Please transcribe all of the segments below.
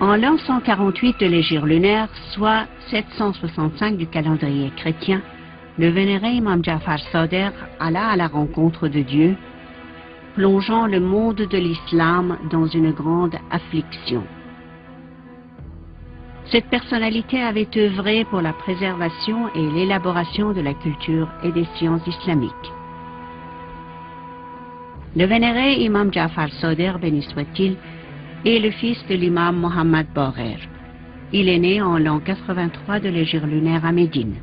En l'an 148 de l'hégire lunaire, soit 765 du calendrier chrétien, le vénéré Imam Ja'far Sadiq alla à la rencontre de Dieu, plongeant le monde de l'islam dans une grande affliction. Cette personnalité avait œuvré pour la préservation et l'élaboration de la culture et des sciences islamiques. Le vénéré Imam Ja'far Sadiq, béni soit-il, est le fils de l'imam Mohammed Baqir. Il est né en l'an 83 de l'hégire lunaire à Médine.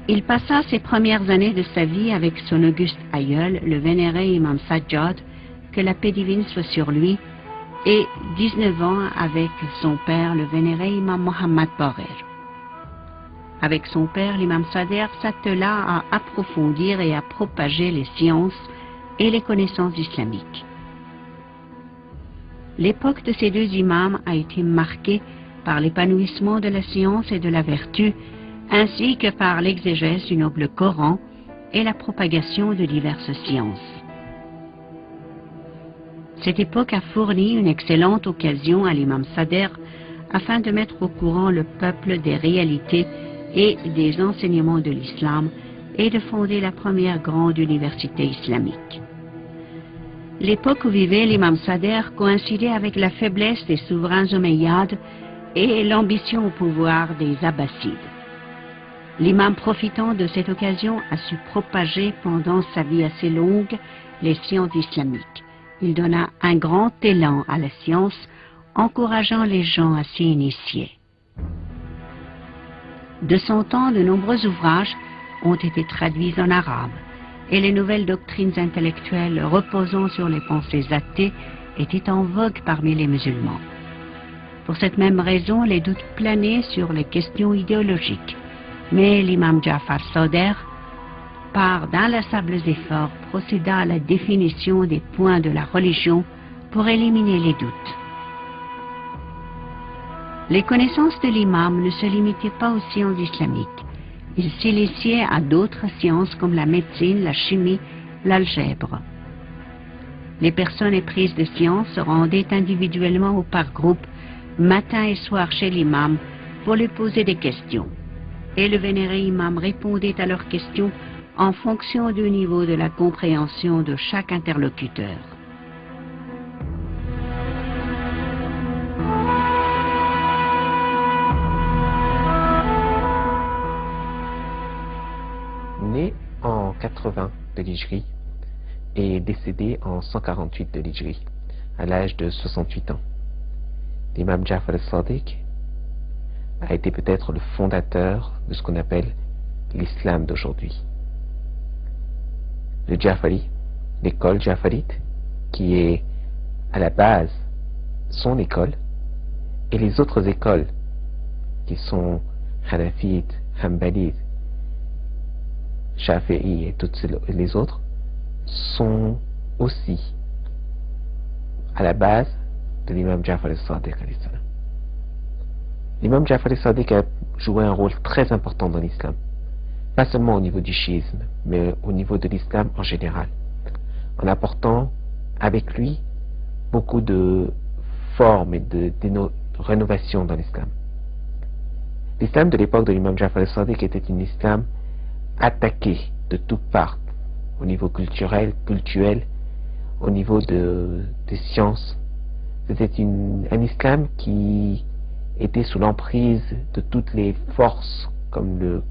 Il passa ses premières années de sa vie avec son auguste aïeul, le vénéré Imam Sajjad, que la paix divine soit sur lui, et 19 ans avec son père, le vénéré Imam Mohammed Baqir. Avec son père, l'imam Sadiq s'attela à approfondir et à propager les sciences et les connaissances islamiques. L'époque de ces deux imams a été marquée par l'épanouissement de la science et de la vertu, ainsi que par l'exégèse du noble Coran et la propagation de diverses sciences. Cette époque a fourni une excellente occasion à l'imam Sadiq afin de mettre au courant le peuple des réalités et des enseignements de l'islam et de fonder la première grande université islamique. L'époque où vivait l'imam Sadiq coïncidait avec la faiblesse des souverains omeyyades et l'ambition au pouvoir des abbassides. L'imam, profitant de cette occasion, a su propager pendant sa vie assez longue les sciences islamiques. Il donna un grand élan à la science, encourageant les gens à s'y initier. De son temps, de nombreux ouvrages ont été traduits en arabe, et les nouvelles doctrines intellectuelles reposant sur les pensées athées étaient en vogue parmi les musulmans. Pour cette même raison, les doutes planaient sur les questions idéologiques. Mais l'imam Ja'far Sadiq, par d'inlassables efforts, procéda à la définition des points de la religion pour éliminer les doutes. Les connaissances de l'imam ne se limitaient pas aux sciences islamiques. Il s'initiait à d'autres sciences comme la médecine, la chimie, l'algèbre. Les personnes éprises de sciences se rendaient individuellement ou par groupe, matin et soir chez l'imam, pour lui poser des questions. Et le vénéré imam répondait à leurs questions en fonction du niveau de la compréhension de chaque interlocuteur. Né en 80 de l'Hijri et décédé en 148 de l'Hijri, à l'âge de 68 ans. L'imam Ja'far al-Sadiq a été peut-être le fondateur de ce qu'on appelle l'islam d'aujourd'hui. Le Ja'fari, l'école Ja'farite, qui est à la base son école, et les autres écoles qui sont Hanafites, Hanbalites, Shafi'i et toutes les autres sont aussi à la base de l'imam Ja'far al-Sadiq. L'imam Ja'far al-Sadiq a joué un rôle très important dans l'islam, pas seulement au niveau du chiisme, mais au niveau de l'islam en général, en apportant avec lui beaucoup de formes et de rénovation dans l'islam. L'islam de l'époque de l'imam Ja'far al-Sadiq était un islam attaqué de toutes parts, au niveau culturel, au niveau des sciences. C'était un islam qui était sous l'emprise de toutes les forces, comme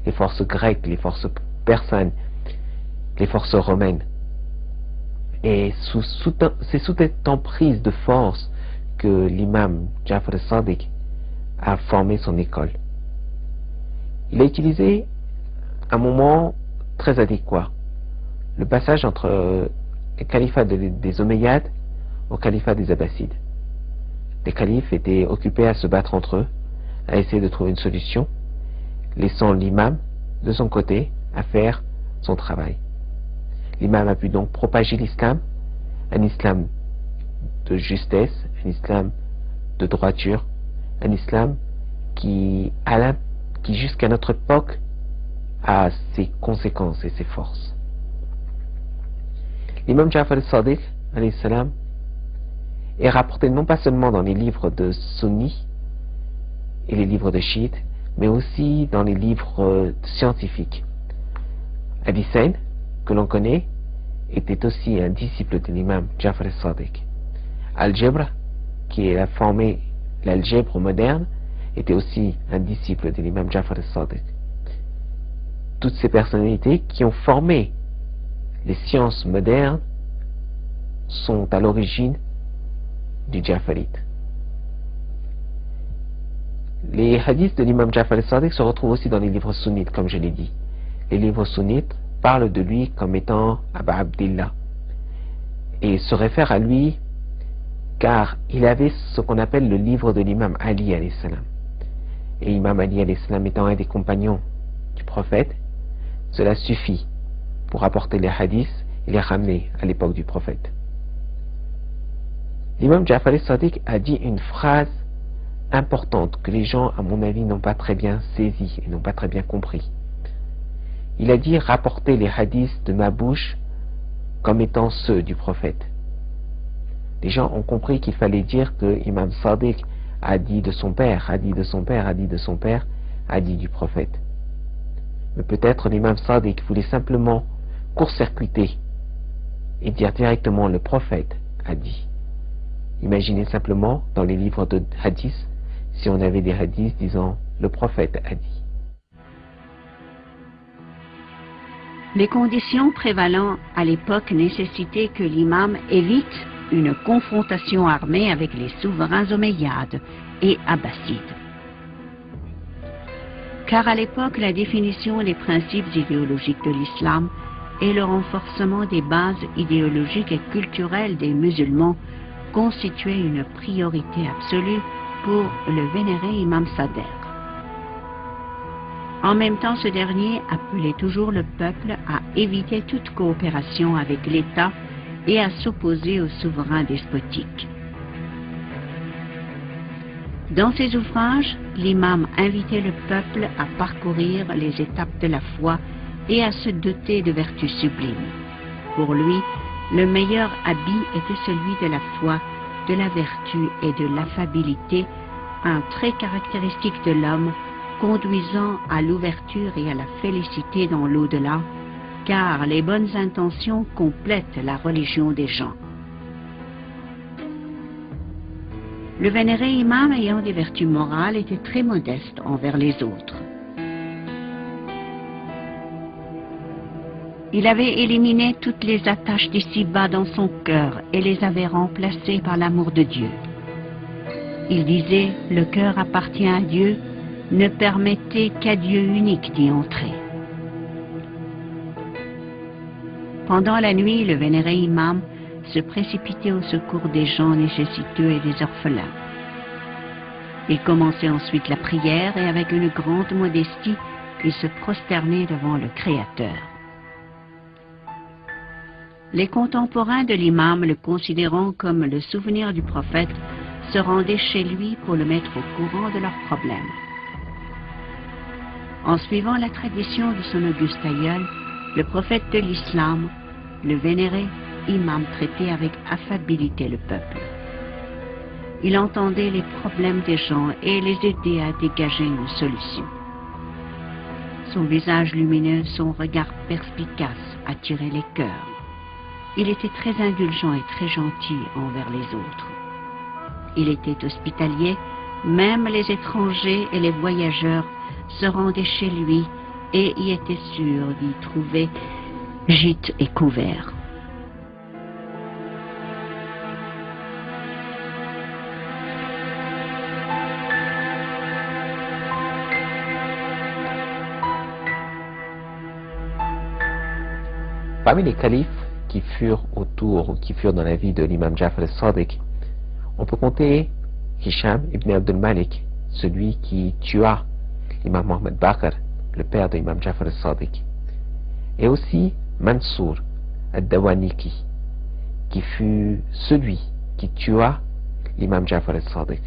les forces grecques, les forces persanes, les forces romaines. Et c'est sous cette emprise de force que l'imam Ja'far al-Sadiq a formé son école. Il a utilisé un moment très adéquat, le passage entre le califat des Omeyyades au califat des Abbassides. Les califes étaient occupés à se battre entre eux, à essayer de trouver une solution, laissant l'imam, de son côté, à faire son travail. L'imam a pu donc propager l'islam, un islam de justesse, un islam de droiture, un islam qui jusqu'à notre époque a ses conséquences et ses forces. L'imam Ja'far al-Sadiq, alayhi salam, est rapporté non pas seulement dans les livres de sunnis et les livres de chiites, mais aussi dans les livres scientifiques. Avicenne, que l'on connaît, était aussi un disciple de l'imam Ja'far al-Sadiq. Al-Jabr, qui a formé l'algèbre moderne, était aussi un disciple de l'imam Ja'far al-Sadiq. Toutes ces personnalités qui ont formé les sciences modernes sont à l'origine du Ja'farite. Les hadiths de l'imam Ja'far al-Sadiq se retrouvent aussi dans les livres sunnites, comme je l'ai dit. Les livres sunnites parlent de lui comme étant Aba Abdillah et se réfèrent à lui car il avait ce qu'on appelle le livre de l'imam Ali alayhi salam. Et l'imam Ali alayhi salam étant un des compagnons du prophète, cela suffit pour apporter les hadiths et les ramener à l'époque du prophète. L'imam Ja'far al-Sadiq a dit une phrase importante que les gens, à mon avis, n'ont pas très bien saisie et n'ont pas très bien compris. Il a dit rapporter les hadiths de ma bouche comme étant ceux du prophète. Les gens ont compris qu'il fallait dire que Imam Sadiq a dit de son père, a dit de son père, a dit de son père, a dit du prophète. Mais peut-être l'imam Sadiq voulait simplement court-circuiter et dire directement le prophète a dit. Imaginez simplement dans les livres de hadith si on avait des hadiths disant le prophète a dit. Les conditions prévalant à l'époque nécessitaient que l'imam évite une confrontation armée avec les souverains omeyyades et abbassides. Car à l'époque, la définition des principes idéologiques de l'islam et le renforcement des bases idéologiques et culturelles des musulmans constituaient une priorité absolue pour le vénéré imam Sadr. En même temps, ce dernier appelait toujours le peuple à éviter toute coopération avec l'État et à s'opposer aux souverains despotiques. Dans ses ouvrages, l'imam invitait le peuple à parcourir les étapes de la foi et à se doter de vertus sublimes. Pour lui, le meilleur habit était celui de la foi, de la vertu et de l'affabilité, un trait caractéristique de l'homme, conduisant à l'ouverture et à la félicité dans l'au-delà, car les bonnes intentions complètent la religion des gens. Le vénéré imam ayant des vertus morales était très modeste envers les autres. Il avait éliminé toutes les attaches d'ici-bas dans son cœur et les avait remplacées par l'amour de Dieu. Il disait, le cœur appartient à Dieu, ne permettez qu'à Dieu unique d'y entrer. Pendant la nuit, le vénéré imam se précipitait au secours des gens nécessiteux et des orphelins. Il commençait ensuite la prière et avec une grande modestie, il se prosternait devant le Créateur. Les contemporains de l'imam, le considérant comme le souvenir du prophète, se rendaient chez lui pour le mettre au courant de leurs problèmes. En suivant la tradition de son auguste aïeul, le prophète de l'islam, le vénéré imam traitait avec affabilité le peuple. Il entendait les problèmes des gens et les aidait à dégager une solution. Son visage lumineux, son regard perspicace attiraient les cœurs. Il était très indulgent et très gentil envers les autres. Il était hospitalier, même les étrangers et les voyageurs se rendaient chez lui et y étaient sûrs d'y trouver gîte et couvert. Parmi les califes qui furent dans la vie de l'imam Ja'far al-Sadiq, on peut compter Hisham ibn Abdul Malik, celui qui tua l'imam Mohammed Baqir, le père de l'imam Ja'far al-Sadiq, et aussi Mansour al-Dawaniki, qui fut celui qui tua l'imam Ja'far al-Sadiq.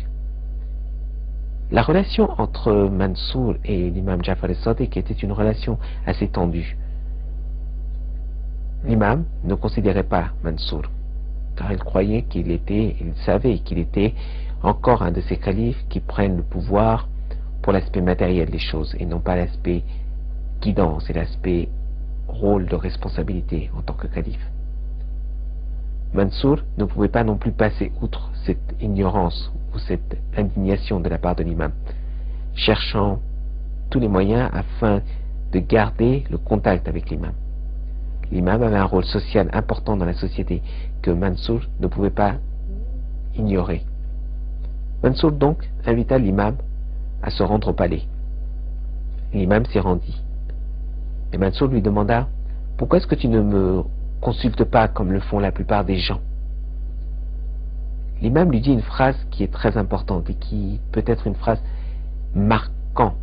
La relation entre Mansour et l'imam Ja'far al-Sadiq était une relation assez tendue. L'imam ne considérait pas Mansour car il croyait il savait qu'il était encore un de ces califes qui prennent le pouvoir pour l'aspect matériel des choses et non pas l'aspect guidance et l'aspect rôle de responsabilité en tant que calife. Mansour ne pouvait pas non plus passer outre cette ignorance ou cette indignation de la part de l'imam, cherchant tous les moyens afin de garder le contact avec l'imam. L'imam avait un rôle social important dans la société que Mansour ne pouvait pas ignorer. Mansour donc invita l'imam à se rendre au palais. L'imam s'y rendit. Et Mansour lui demanda « Pourquoi est-ce que tu ne me consultes pas comme le font la plupart des gens ?» L'imam lui dit une phrase qui est très importante et qui peut être une phrase marquant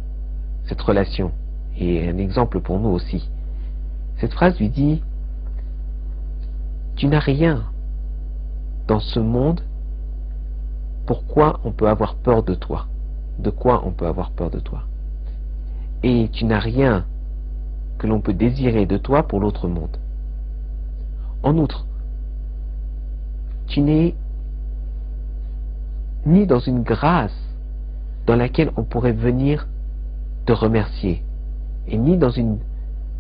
cette relation et un exemple pour nous aussi. Cette phrase lui dit « Tu n'as rien dans ce monde, pourquoi on peut avoir peur de toi? De quoi on peut avoir peur de toi? Et tu n'as rien que l'on peut désirer de toi pour l'autre monde. En outre, tu n'es ni dans une grâce dans laquelle on pourrait venir te remercier, et ni dans une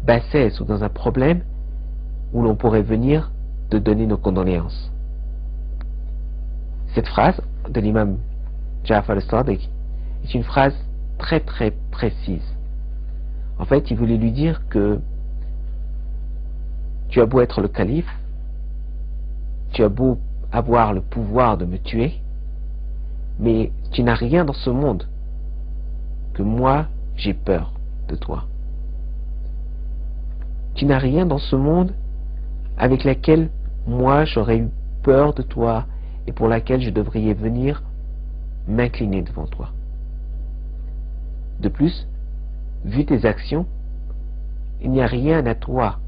bassesse ou dans un problème où l'on pourrait venir te donner nos condoléances. » Cette phrase de l'imam Ja'far al-Sadiq est une phrase très très précise. En fait, il voulait lui dire que tu as beau être le calife, tu as beau avoir le pouvoir de me tuer, mais tu n'as rien dans ce monde que moi j'ai peur de toi. Tu n'as rien dans ce monde avec laquelle moi j'aurais eu peur de toi et pour laquelle je devrais venir m'incliner devant toi. De plus, vu tes actions, il n'y a rien à toi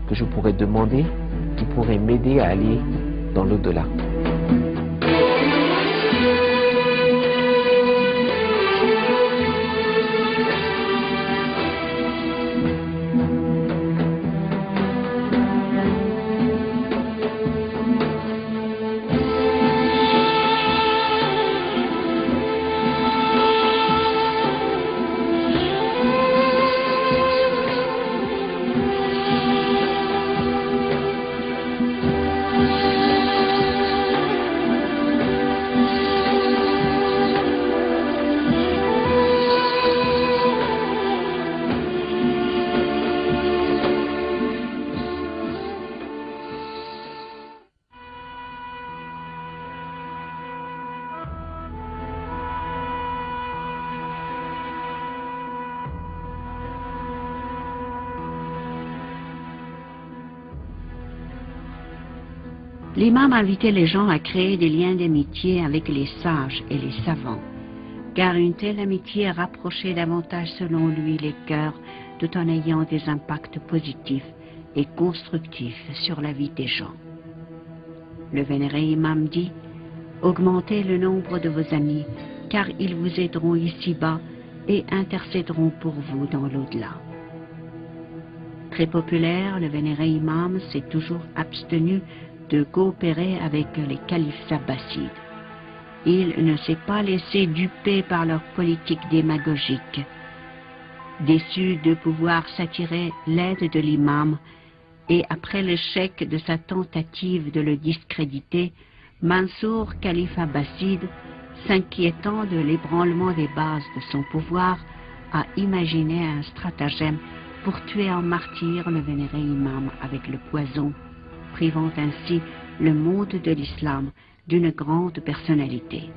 que je pourrais demander qui pourrait m'aider à aller dans l'au-delà. L'imam invitait les gens à créer des liens d'amitié avec les sages et les savants, car une telle amitié rapprochait davantage selon lui les cœurs tout en ayant des impacts positifs et constructifs sur la vie des gens. Le vénéré imam dit « Augmentez le nombre de vos amis, car ils vous aideront ici-bas et intercéderont pour vous dans l'au-delà. » Très populaire, le vénéré imam s'est toujours abstenu de coopérer avec les califes abbassides. Il ne s'est pas laissé duper par leur politique démagogique. Déçu de pouvoir s'attirer l'aide de l'imam et après l'échec de sa tentative de le discréditer, Mansour, calife abbasside, s'inquiétant de l'ébranlement des bases de son pouvoir, a imaginé un stratagème pour tuer en martyr le vénéré imam avec le poison, privant ainsi le monde de l'islam d'une grande personnalité.